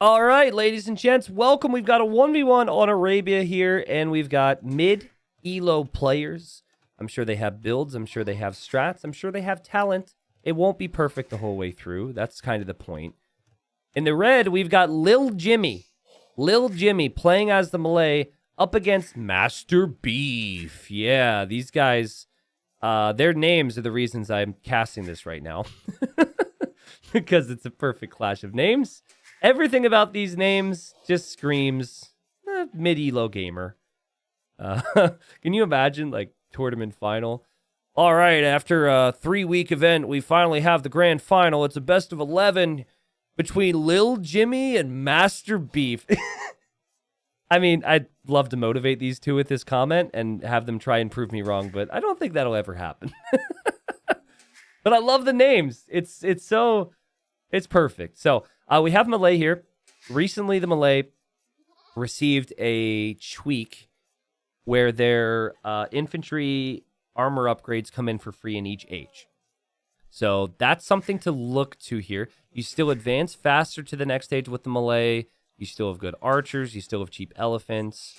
All right, ladies and gents, welcome. We've got a 1v1 on Arabia here, and we've got Mid Elo players. I'm sure they have builds. I'm sure they have strats. I'm sure they have talent. It won't be perfect the whole way through. That's kind of the point. In the red, we've got LilJimmy. LilJimmy playing as the Malay up against Master Beef. Yeah, these guys, their names are the reasons I'm casting this right now. Because it's a perfect clash of names. Everything about these names just screams Mid Elo gamer. Can you imagine, like, tournament final? All right, after a 3-week event, we finally have the grand final. It's a best of 11 between LilJimmy and Master Beef. I mean, I'd love to motivate these two with this comment and have them try and prove me wrong, but I don't think that'll ever happen. But I love the names. It's perfect. So we have Malay here. Recently, the Malay received a tweak where their infantry armor upgrades come in for free in each age. So that's something to look to here. You still advance faster to the next stage with the Malay. You still have good archers. You still have cheap elephants.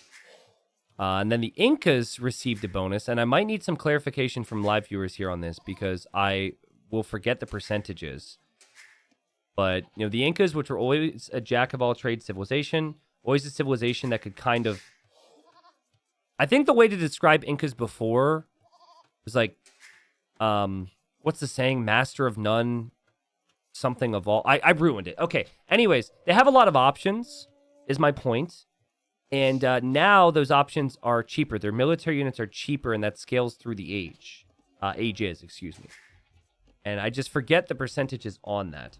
And then the Incas received a bonus. And I might need some clarification from live viewers here on this because I will forget the percentages. But, you know, the Incas, which were always a jack-of-all-trades civilization, always a civilization that could kind of... I think the way to describe Incas before was like, what's the saying? Master of none, something of all. I ruined it. Okay, anyways, they have a lot of options, is my point. And now those options are cheaper. Their military units are cheaper, and that scales through the ages, excuse me. And I just forget the percentages on that.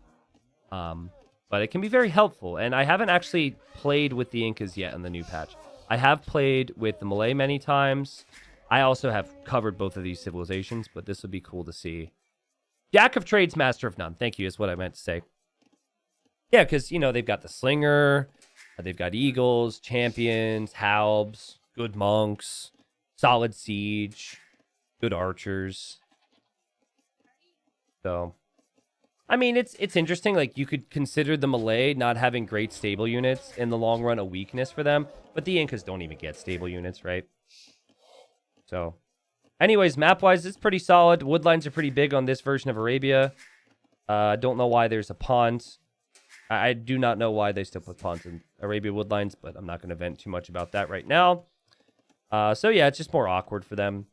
But it can be very helpful. And I haven't actually played with the Incas yet in the new patch. I have played with the Malay many times. I also have covered both of these civilizations, but this would be cool to see. Jack of trades, master of none. Thank you, is what I meant to say. Yeah, because, you know, they've got the slinger, they've got eagles, champions, halbs, good monks, solid siege, good archers. So... I mean, it's interesting. Like, you could consider the Malay not having great stable units in the long run a weakness for them, but the Incas don't even get stable units, right? So, anyways, map-wise, it's pretty solid. Woodlines are pretty big on this version of Arabia. I don't know why there's a pond. I do not know why they still put ponds in Arabia Woodlines, but I'm not going to vent too much about that right now. So, yeah, it's just more awkward for them.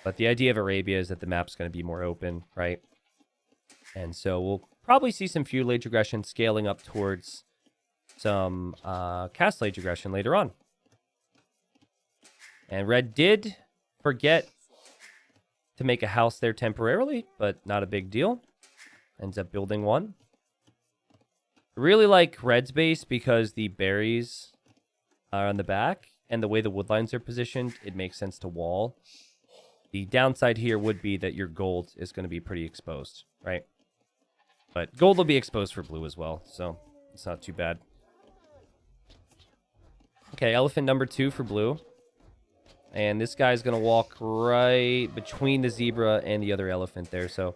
But the idea of Arabia is that the map's going to be more open, right? And so we'll probably see some Feudal Age aggression scaling up towards some Castle Age aggression later on. And Red did forget to make a house there temporarily, but not a big deal. Ends up building one. I really like Red's base because the berries are on the back, and the way the woodlines are positioned, it makes sense to wall. The downside here would be that your gold is going to be pretty exposed, right? But gold will be exposed for blue as well, so it's not too bad. Okay, elephant number 2 for blue. And this guy's going to walk right between the zebra and the other elephant there, so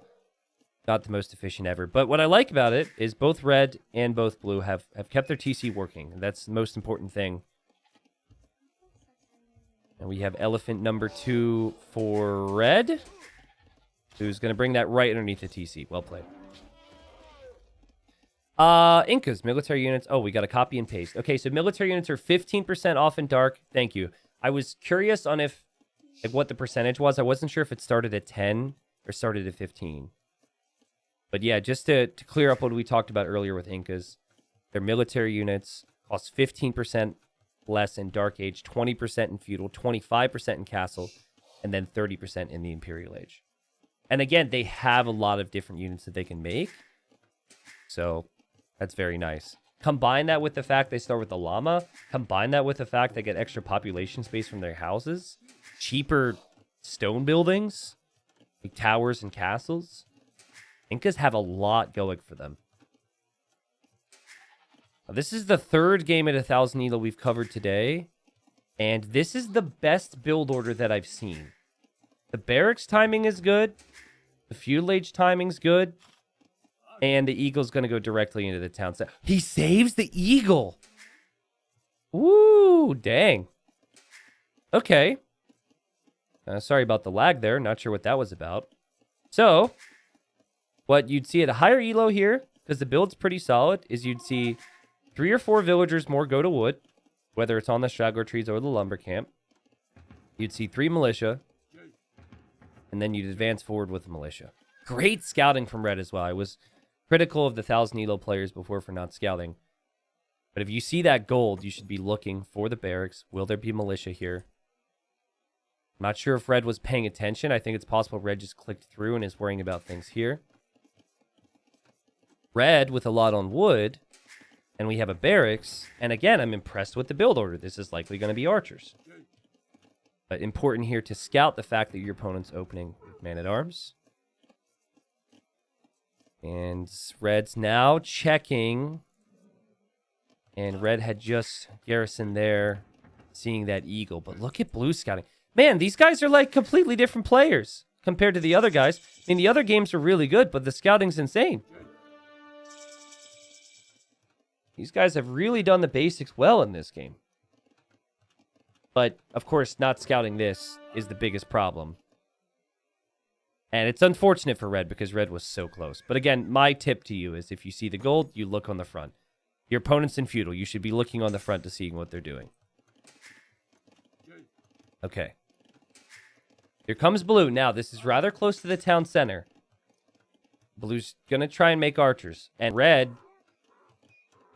not the most efficient ever. But what I like about it is both red and both blue have kept their TC working. That's the most important thing. And we have elephant number 2 for red, who's going to bring that right underneath the TC. Well played. Incas, military units. Oh, we got a copy and paste. Okay, so military units are 15% off in dark. Thank you. I was curious on if, like, what the percentage was. I wasn't sure if it started at 10 or started at 15. But yeah, just to clear up what we talked about earlier with Incas, their military units cost 15% less in Dark Age, 20% in Feudal, 25% in Castle, and then 30% in the Imperial Age. And again, they have a lot of different units that they can make. So that's very nice. Combine that with the fact they start with the llama. Combine that with the fact they get extra population space from their houses. Cheaper stone buildings, like towers and castles. Incas have a lot going for them. Now, this is the third game at 1,000 Elo we've covered today. And this is the best build order that I've seen. The barracks timing is good. The Feudal Age timing's good. And the eagle's going to go directly into the town center. He saves the eagle. Woo, dang. Okay. Sorry about the lag there. Not sure what that was about. So, what you'd see at a higher elo here, because the build's pretty solid, is you'd see 3 or 4 villagers more go to wood, whether it's on the straggler trees or the lumber camp. You'd see 3 militia, and then you'd advance forward with the militia. Great scouting from red as well. I was critical of the 1,000 elo players before for not scouting. But if you see that gold, you should be looking for the barracks. Will there be militia here? I'm not sure if red was paying attention. I think it's possible red just clicked through and is worrying about things here. Red with a lot on wood, and we have a barracks. And again, I'm impressed with the build order. This is likely going to be archers. But important here to scout the fact that your opponent's opening with man-at-arms. And red's now checking. And red had just garrisoned there, seeing that eagle. But look at blue scouting. Man, these guys are like completely different players compared to the other guys. I mean, the other games are really good, but the scouting's insane. These guys have really done the basics well in this game. But, of course, not scouting this is the biggest problem. And it's unfortunate for red because red was so close. But again, my tip to you is if you see the gold, you look on the front. Your opponent's in feudal. You should be looking on the front to see what they're doing. Okay. Here comes blue. Now, this is rather close to the town center. Blue's going to try and make archers. And red...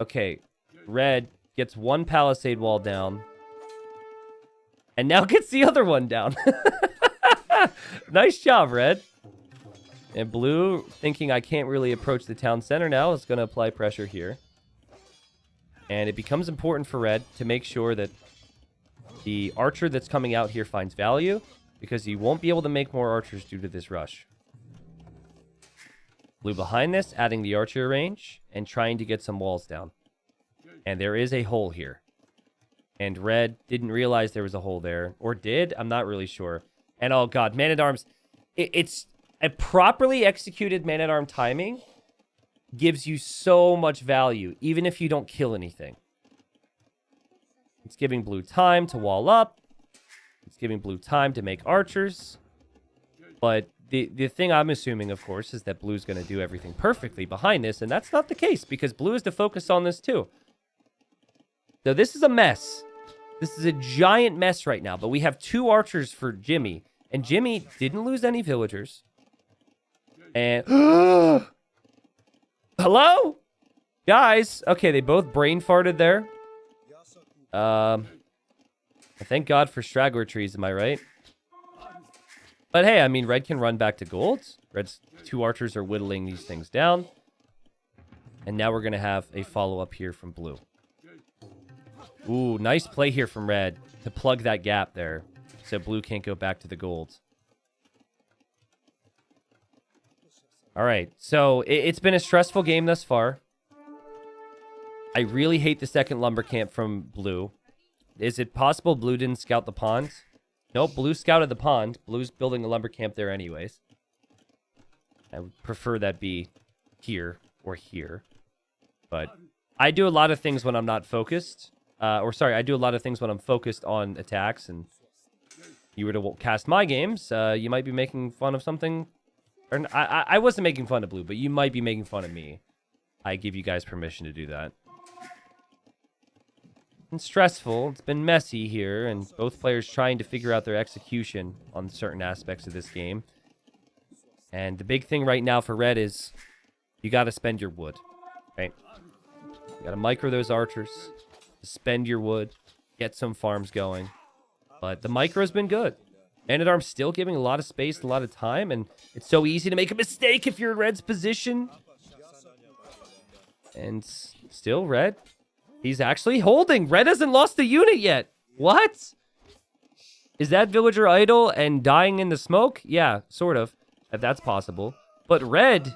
Okay. Red gets one palisade wall down. And now gets the other one down. Nice job, red. And blue, thinking I can't really approach the town center now, is going to apply pressure here. And it becomes important for red to make sure that the archer that's coming out here finds value, because he won't be able to make more archers due to this rush. Blue behind this, adding the archer range, and trying to get some walls down. And there is a hole here. And red didn't realize there was a hole there. Or did? I'm not really sure. And oh god, man-at-arms. It's a properly executed man-at-arm timing gives you so much value, even if you don't kill anything. It's giving blue time to wall up. It's giving blue time to make archers. But the thing I'm assuming, of course, is that blue's going to do everything perfectly behind this, and that's not the case, because blue is to focus on this too. So this is a mess. This is a giant mess right now, but we have 2 archers for Jimmy, and Jimmy didn't lose any villagers. And... Hello? Guys? Okay, they both brain farted there. Thank God for straggler trees, am I right? But hey, I mean, red can run back to gold. Red's 2 archers are whittling these things down. And now we're going to have a follow-up here from blue. Ooh, nice play here from red to plug that gap there. So blue can't go back to the gold. All right, so it's been a stressful game thus far. I really hate the second lumber camp from blue. Is it possible blue didn't scout the pond? Nope, blue scouted the pond. Blue's building a lumber camp there anyways. I would prefer that be here or here. But I do a lot of things when I'm not focused. I do a lot of things when I'm focused on attacks. And if you were to cast my games, you might be making fun of something. Or, I wasn't making fun of blue, but you might be making fun of me. I give you guys permission to do that. It's stressful. It's been messy here, and both players trying to figure out their execution on certain aspects of this game. And the big thing right now for red is you got to spend your wood, right? You got to micro those archers, spend your wood, get some farms going. But the micro's been good. Man-at-Arms still giving a lot of space, a lot of time, and it's so easy to make a mistake if you're in red's position. And still red. He's actually holding. Red hasn't lost a unit yet. What? Is that villager idle and dying in the smoke? Yeah, sort of. If that's possible. But red,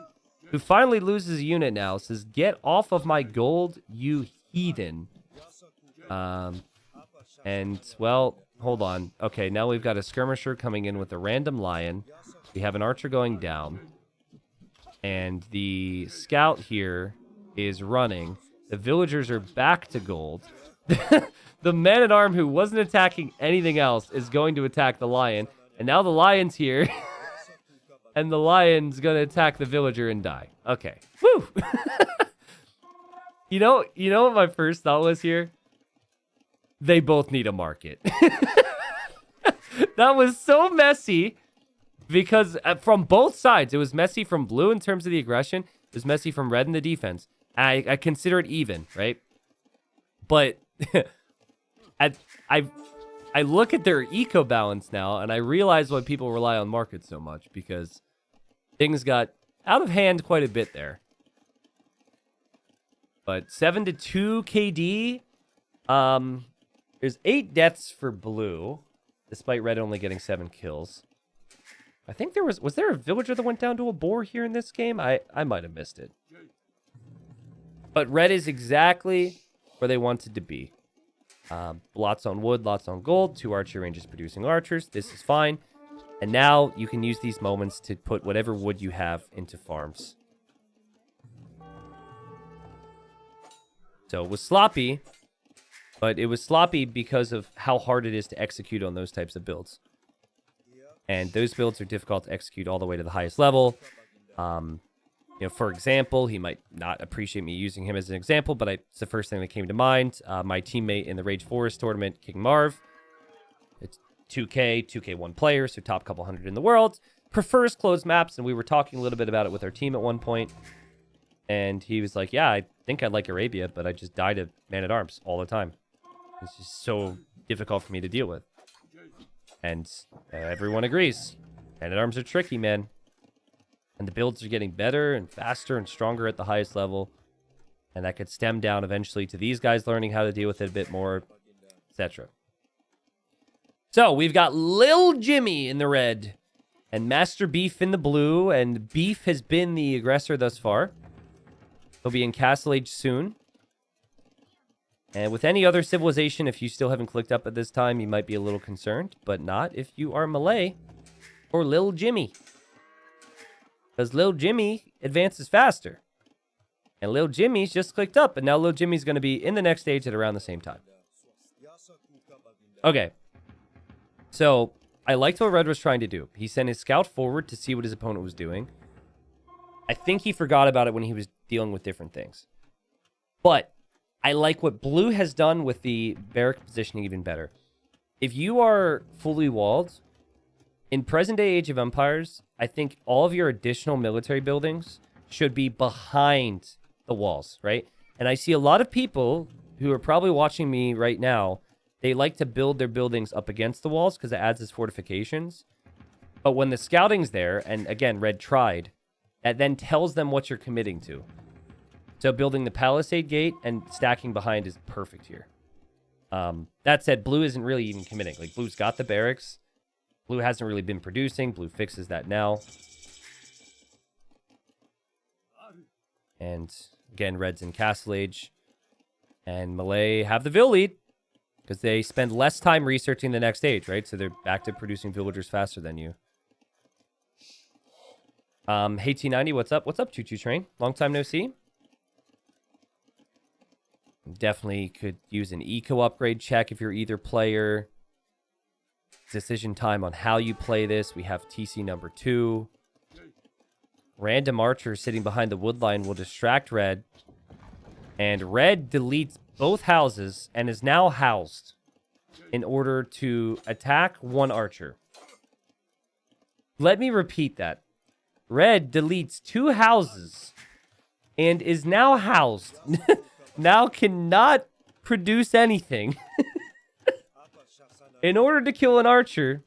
who finally loses a unit now, says, "Get off of my gold, you heathen." And, well, hold on. Okay, now we've got a skirmisher coming in with a random lion. We have an archer going down. And the scout here is running. The villagers are back to gold. The man-at-arm who wasn't attacking anything else is going to attack the lion. And now the lion's here. And the lion's going to attack the villager and die. Okay. Woo! You know what my first thought was here? They both need a market. That was so messy because from both sides, it was messy from blue in terms of the aggression. It was messy from red in the defense. I consider it even, right? But I look at their eco balance now, and I realize why people rely on markets so much, because things got out of hand quite a bit there. But 7-2 KD. There's 8 deaths for blue, despite red only getting 7 kills. I think there was there a villager that went down to a boar here in this game? I might have missed it. But red is exactly where they wanted to be. Lots on wood, lots on gold, 2 archer ranges producing archers. This is fine. And now you can use these moments to put whatever wood you have into farms. So it was sloppy, but it was sloppy because of how hard it is to execute on those types of builds. And those builds are difficult to execute all the way to the highest level. For example, he might not appreciate me using him as an example, but it's the first thing that came to mind. My teammate in the Rage Forest tournament, King Marv, it's 2K1 player, so top couple hundred in the world, prefers closed maps, and we were talking a little bit about it with our team at one point. And he was like, yeah, I think I like Arabia, but I just die to man-at-arms all the time. It's just so difficult for me to deal with. And everyone agrees. Man-at-arms are tricky, man. And the builds are getting better and faster and stronger at the highest level. And that could stem down eventually to these guys learning how to deal with it a bit more, etc. So we've got LilJimmy in the red and Master Beef in the blue. And Beef has been the aggressor thus far. He'll be in Castle Age soon. And with any other civilization, if you still haven't clicked up at this time, you might be a little concerned. But not if you are Malay or LilJimmy. Because LilJimmy advances faster. And LilJimmy's just clicked up. And now LilJimmy's going to be in the next stage at around the same time. Okay. So, I liked what Red was trying to do. He sent his scout forward to see what his opponent was doing. I think he forgot about it when he was dealing with different things. But, I like what Blue has done with the barrack positioning even better. If you are fully walled, in present-day Age of Empires, I think all of your additional military buildings should be behind the walls, right? And I see a lot of people who are probably watching me right now, they like to build their buildings up against the walls because it adds as fortifications. But when the scouting's there, and again, Red tried, that then tells them what you're committing to. So building the Palisade Gate and stacking behind is perfect here. That said, Blue isn't really even committing. Like, Blue's got the barracks. Blue hasn't really been producing. Blue fixes that now. And again, Red's in Castle Age. And Malay have the Vill lead. Because they spend less time researching the next stage, right? So they're back to producing villagers faster than you. Hey T90, what's up? What's up, Choo Choo Train? Long time no see. Definitely could use an eco upgrade check if you're either player. Decision time on how you play this. We have TC number 2. Random archer sitting behind the wood line will distract Red. And Red deletes both houses and is now housed in order to attack one archer. Let me repeat that. Red deletes 2 houses and is now housed. Now cannot produce anything. In order to kill an archer,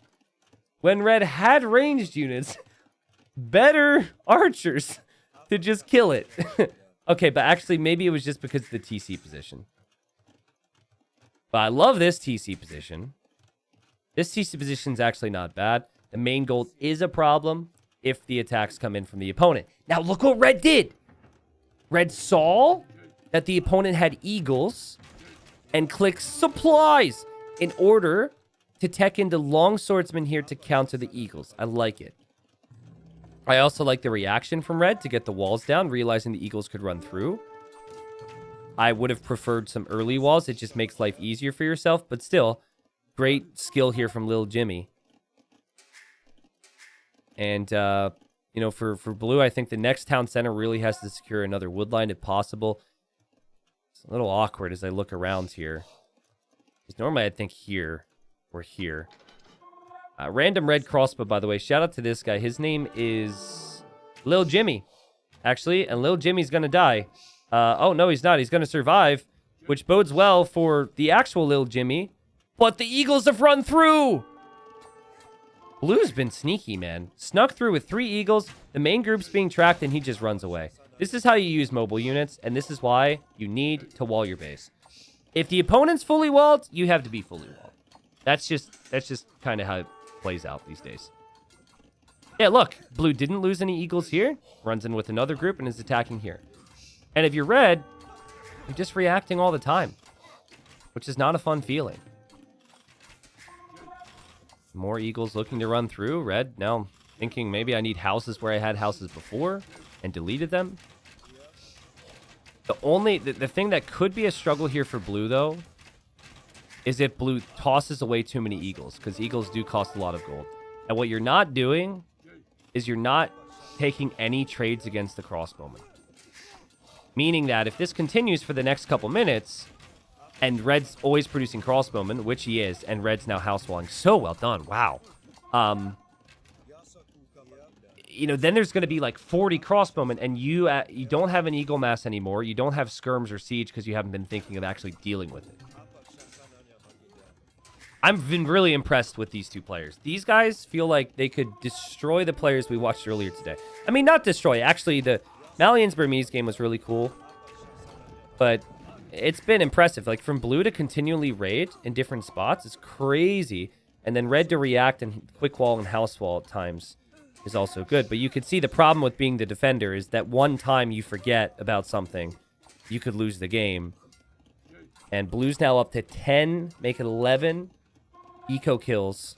when Red had ranged units, better archers to just kill it. Okay, but actually maybe it was just because of the TC position. But I love this TC position. This TC position is actually not bad. The main gold is a problem if the attacks come in from the opponent. Now look what Red did. Red saw that the opponent had eagles and clicked supplies in order to tech into long swordsman here to counter the eagles. I like it. I also like the reaction from red to get the walls down, realizing the eagles could run through. I would have preferred some early walls. It just makes life easier for yourself. But still, great skill here from LilJimmy. And, you know, for blue, I think the next town center really has to secure another wood line if possible. It's a little awkward as I look around here. Because normally I'd think here or here. Random red crossbow, by the way. Shout out to this guy. His name is LilJimmy, actually. And LilJimmy's going to die. Oh, no, he's not. He's going to survive, which bodes well for the actual LilJimmy. But the eagles have run through. Blue's been sneaky, man. Snuck through with 3 eagles. The main group's being tracked, and he just runs away. This is how you use mobile units, and this is why you need to wall your base. If the opponent's fully walled, you have to be fully walled. That's just kind of how it plays out these days. Yeah, look. Blue didn't lose any eagles here. Runs in with another group and is attacking here. And if you're red, you're just reacting all the time, which is not a fun feeling. More eagles looking to run through. Red now thinking maybe I need houses where I had houses before and deleted them. The thing that could be a struggle here for blue, though, is if blue tosses away too many eagles, because eagles do cost a lot of gold. And what you're not doing is you're not taking any trades against the crossbowman. Meaning that if this continues for the next couple minutes, and red's always producing crossbowmen, which he is, and red's now house walling. So well done. Wow. You know, then there's going to be like 40 crossbowmen, and you don't have an eagle mass anymore. You don't have skirms or siege because you haven't been thinking of actually dealing with it. I've been really impressed with these two players. These guys feel like they could destroy the players we watched earlier today. I mean, not destroy. Actually, the Malians Burmese game was really cool. But it's been impressive. Like, from blue to continually raid in different spots is crazy. And then red to react and quick wall and house wall at times is also good. But you could see the problem with being the defender is that one time you forget about something, you could lose the game. And blue's now up to 10, make it 11 eco kills.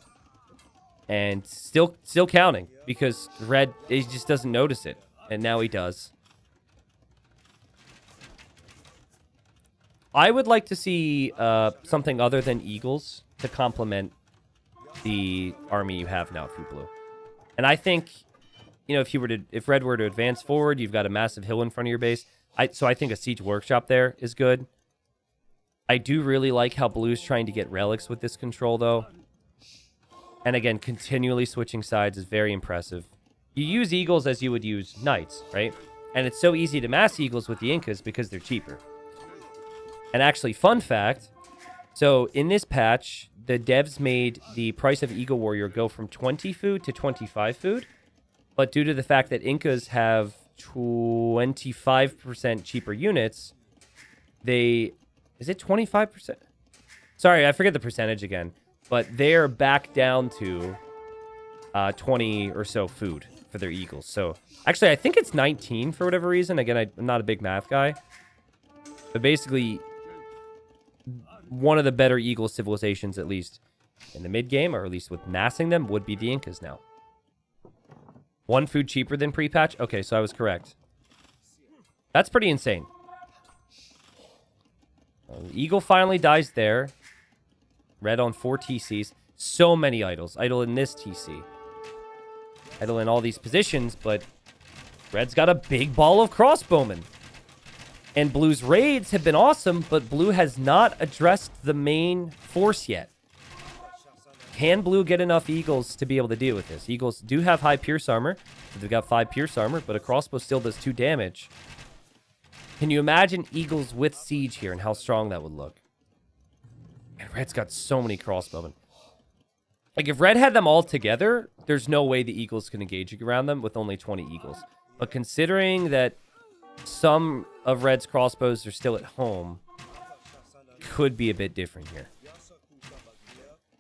And still counting because red, he just doesn't notice it. And now he does. I would like to see something other than eagles to complement the army you have now through blue. And I think, you know, if red were to advance forward, you've got a massive hill in front of your base. So I think a siege workshop there is good. I do really like how blue's trying to get relics with this control, though. And again, continually switching sides is very impressive. You use eagles as you would use knights, right? And it's so easy to mass eagles with the Incas because they're cheaper. And actually, fun fact, so in this patch, the devs made the price of Eagle Warrior go from 20 food to 25 food. But due to the fact that Incas have 25% cheaper units, is it 25%? Sorry, I forget the percentage again. But they're back down to 20 or so food for their eagles. So actually, I think it's 19 for whatever reason. Again, I'm not a big math guy. But basically, one of the better eagle civilizations, at least in the mid game, or at least with massing them, would be the Incas now. 1 food cheaper than pre-patch? Okay, so I was correct. That's pretty insane. Eagle finally dies there. Red on 4 TCs. So many idols. Idol in this TC. Idol in all these positions, but red's got a big ball of crossbowmen. And blue's raids have been awesome, but blue has not addressed the main force yet. Can blue get enough eagles to be able to deal with this? Eagles do have high pierce armor. They've got 5 pierce armor, but a crossbow still does 2 damage. Can you imagine eagles with siege here and how strong that would look? And red's got so many crossbowmen. Like, if red had them all together, there's no way the eagles can engage around them with only 20 eagles. But considering that some of red's crossbows are still at home, could be a bit different here.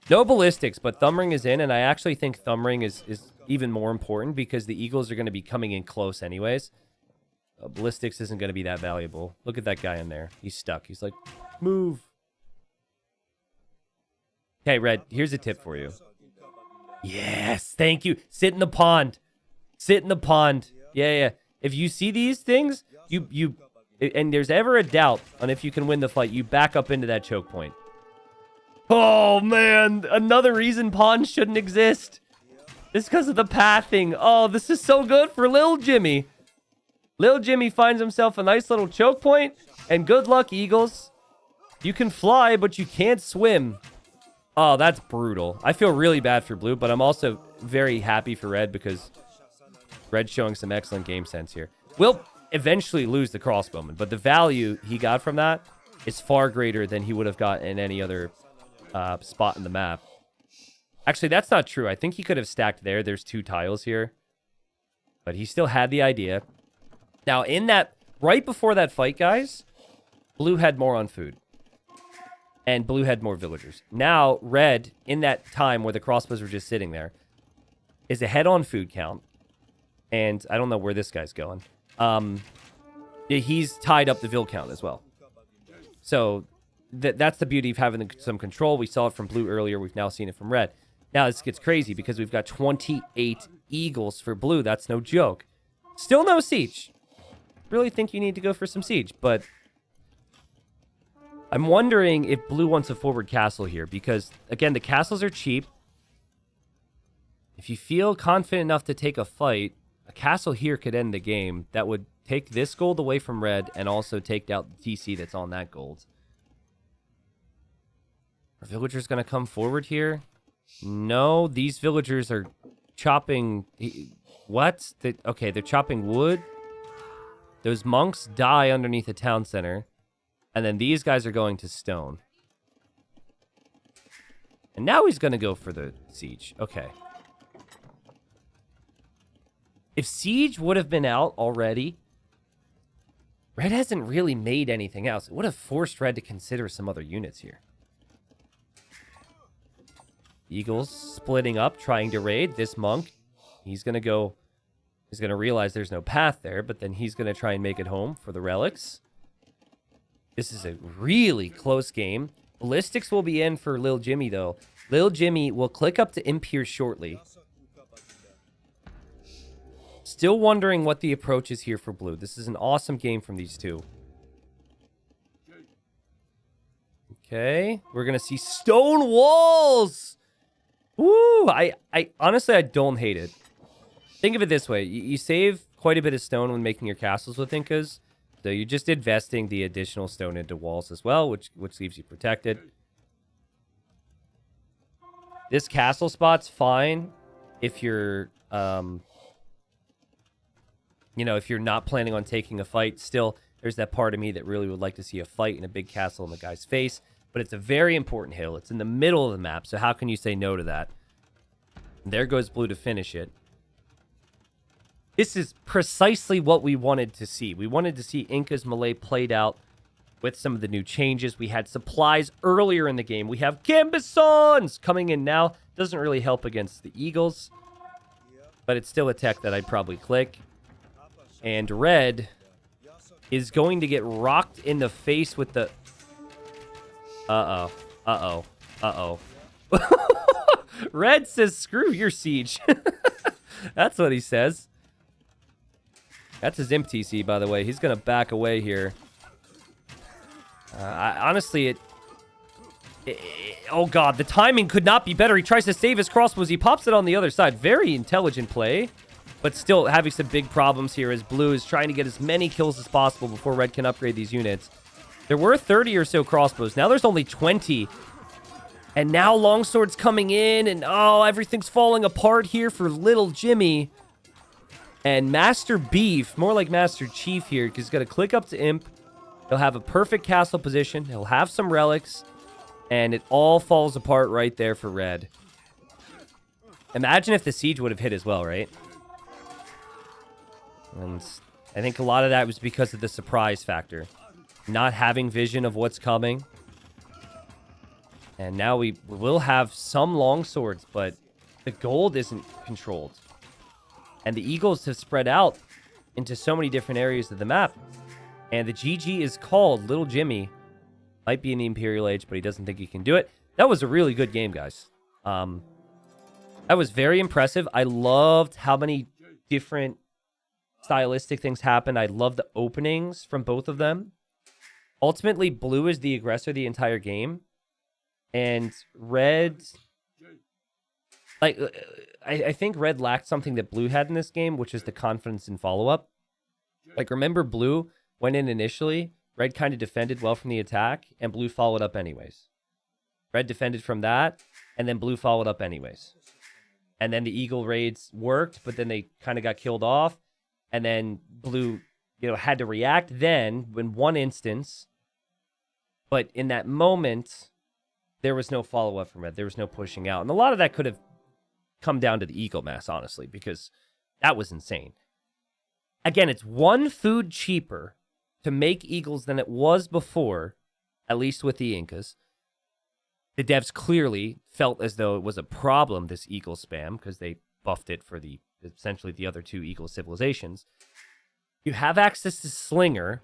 No ballistics, but Thumbring is in, and I actually think Thumbring is even more important because the eagles are going to be coming in close anyways. Ballistics isn't going to be that valuable. Look at that guy in there. He's stuck. He's like, move. Okay, red, here's a tip for you. Yes, thank you. Sit in the pond. Sit in the pond. Yeah. If you see these things, and there's ever a doubt on if you can win the fight, you back up into that choke point. Oh, man. Another reason pawns shouldn't exist. It's because of the pathing. Oh, this is so good for LilJimmy. LilJimmy finds himself a nice little choke point. And good luck, Eagles. You can fly, but you can't swim. Oh, that's brutal. I feel really bad for blue, but I'm also very happy for red because red's showing some excellent game sense here. We'll eventually lose the crossbowman, but the value he got from that is far greater than he would have got in any other spot in the map. Actually, that's not true. I think he could have stacked there. There's 2 tiles here. But he still had the idea. Now, in that, right before that fight, guys, blue had more on food. And blue had more villagers. Now, red, in that time where the crossbows were just sitting there, is ahead on food count. And I don't know where this guy's going. He's tied up the vill count as well. So, that's the beauty of having some control. We saw it from blue earlier. We've now seen it from red. Now, this gets crazy because we've got 28 eagles for blue. That's no joke. Still no siege. Really think you need to go for some siege, but I'm wondering if blue wants a forward castle here because, again, the castles are cheap. If you feel confident enough to take a fight, a castle here could end the game. That would take this gold away from red and also take out the TC that's on that gold. Are villagers going to come forward here? No, these villagers are chopping... What? Okay, they're chopping wood. Those monks die underneath the town center. And then these guys are going to stone. And now he's going to go for the siege. Okay. If siege would have been out already, red hasn't really made anything else. It would have forced red to consider some other units here. Eagles splitting up, trying to raid. This monk, he's going to realize there's no path there, but then he's going to try and make it home for the relics. This is a really close game. Ballistics will be in for LilJimmy, though. LilJimmy will click up to Imp here shortly. Still wondering what the approach is here for blue. This is an awesome game from these two. Okay, we're going to see stone walls. Woo! I honestly, I don't hate it. Think of it this way. You save quite a bit of stone when making your castles with Incas. So you're just investing the additional stone into walls as well, which leaves you protected. This castle spot's fine if you're, if you're not planning on taking a fight. Still, there's that part of me that really would like to see a fight in a big castle in the guy's face. But it's a very important hill. It's in the middle of the map, so how can you say no to that? There goes blue to finish it. This is precisely what we wanted to see. We wanted to see Incas Malay played out with some of the new changes. We had supplies earlier in the game. We have Gambisons coming in now. Doesn't really help against the Eagles, but it's still a tech that I'd probably click. And red is going to get rocked in the face with the... Uh-oh. Red says, screw your siege. That's what he says. That's his imp TC, by the way. He's going to back away here. Honestly, oh, God. The timing could not be better. He tries to save his crossbows. He pops it on the other side. Very intelligent play. But still having some big problems here as blue is trying to get as many kills as possible before red can upgrade these units. There were 30 or so crossbows. Now there's only 20. And now longsword's coming in. And, oh, everything's falling apart here for LilJimmy. And Master Beef, more like Master Chief here, because he's going to click up to Imp. He'll have a perfect castle position. He'll have some relics. And it all falls apart right there for red. Imagine if the siege would have hit as well, right? And I think a lot of that was because of the surprise factor. Not having vision of what's coming. And now we will have some longswords, but the gold isn't controlled. And the Eagles have spread out into so many different areas of the map. And the GG is called. LilJimmy might be in the Imperial Age, but he doesn't think he can do it. That was a really good game, guys. That was very impressive. I loved how many different stylistic things happened. I love the openings from both of them. Ultimately, blue is the aggressor the entire game. And red... Like, I think red lacked something that blue had in this game, which is the confidence in follow-up. Like, remember blue went in initially, red kind of defended well from the attack, and blue followed up anyways. Red defended from that, and then blue followed up anyways. And then the eagle raids worked, but then they kind of got killed off, and then blue, had to react then in one instance, but in that moment, there was no follow-up from red. There was no pushing out. And a lot of that could have come down to the eagle mass, honestly, because that was insane. Again, it's 1 food cheaper to make eagles than it was before, at least with the Incas. The devs clearly felt as though it was a problem, this eagle spam, because they buffed it for essentially the other 2 eagle civilizations. You have access to Slinger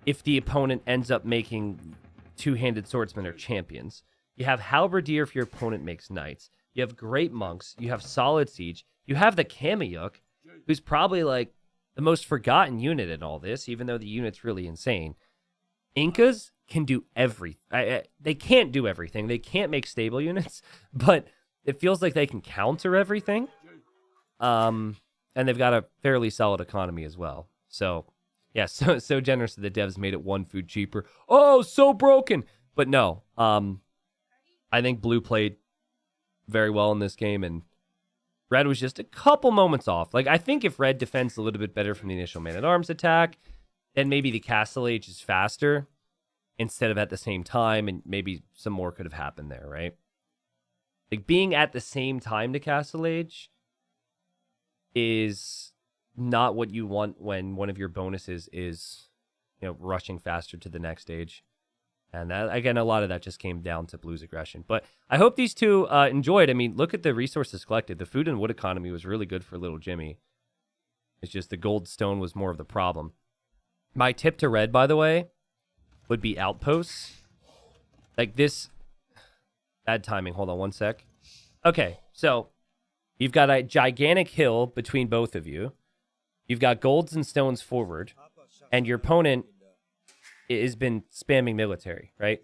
if the opponent ends up making 2-handed swordsmen or champions. You have Halberdier if your opponent makes knights. You have great monks. You have solid siege. You have the Kameyuk, who's probably like the most forgotten unit in all this, even though the unit's really insane. Incas can do everything. They can't do everything. They can't make stable units, but it feels like they can counter everything. And they've got a fairly solid economy as well. So, yeah, so generous that the devs made it 1 food cheaper. Oh, so broken. But no, I think blue played very well in this game, and red was just a couple moments off. Like, I think if red defends a little bit better from the initial man-at-arms attack, then maybe the Castle Age is faster instead of at the same time, and maybe some more could have happened there, right? Like, being at the same time to Castle Age is not what you want when one of your bonuses is, rushing faster to the next stage. And that, again, a lot of that just came down to blue's aggression. But I hope these two enjoyed. I mean, look at the resources collected. The food and wood economy was really good for LilJimmy. It's just the gold stone was more of the problem. My tip to red, by the way, would be outposts. Like this... Bad timing. Hold on one sec. Okay, so you've got a gigantic hill between both of you. You've got golds and stones forward. And your opponent has been spamming military, right?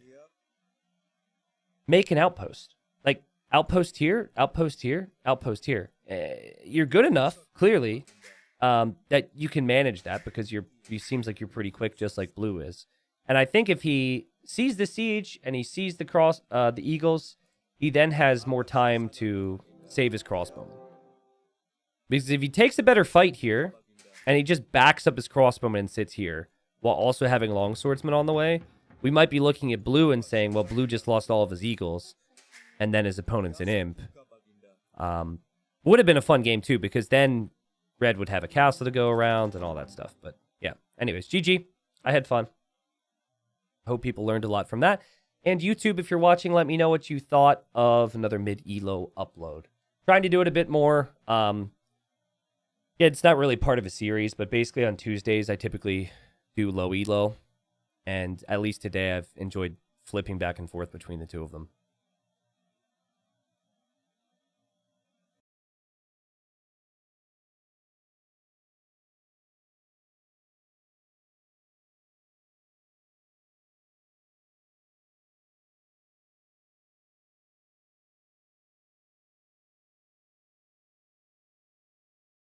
Make an outpost. Like, outpost here, outpost here, outpost here. You're good enough, clearly, that you can manage that because he seems like you're pretty quick, just like blue is. And I think if he sees the siege and he sees the eagles, he then has more time to save his crossbowmen. Because if he takes a better fight here, and he just backs up his crossbowman and sits here, while also having longswordsmen on the way, we might be looking at blue and saying, well, blue just lost all of his eagles, and then his opponent's an imp. Would have been a fun game, too, because then red would have a castle to go around and all that stuff. But, yeah. Anyways, GG. I had fun. Hope people learned a lot from that. And YouTube, if you're watching, let me know what you thought of another Mid Elo upload. Trying to do it a bit more. Yeah, it's not really part of a series, but basically on Tuesdays, I typically do low elo, and at least today I've enjoyed flipping back and forth between the 2 of them.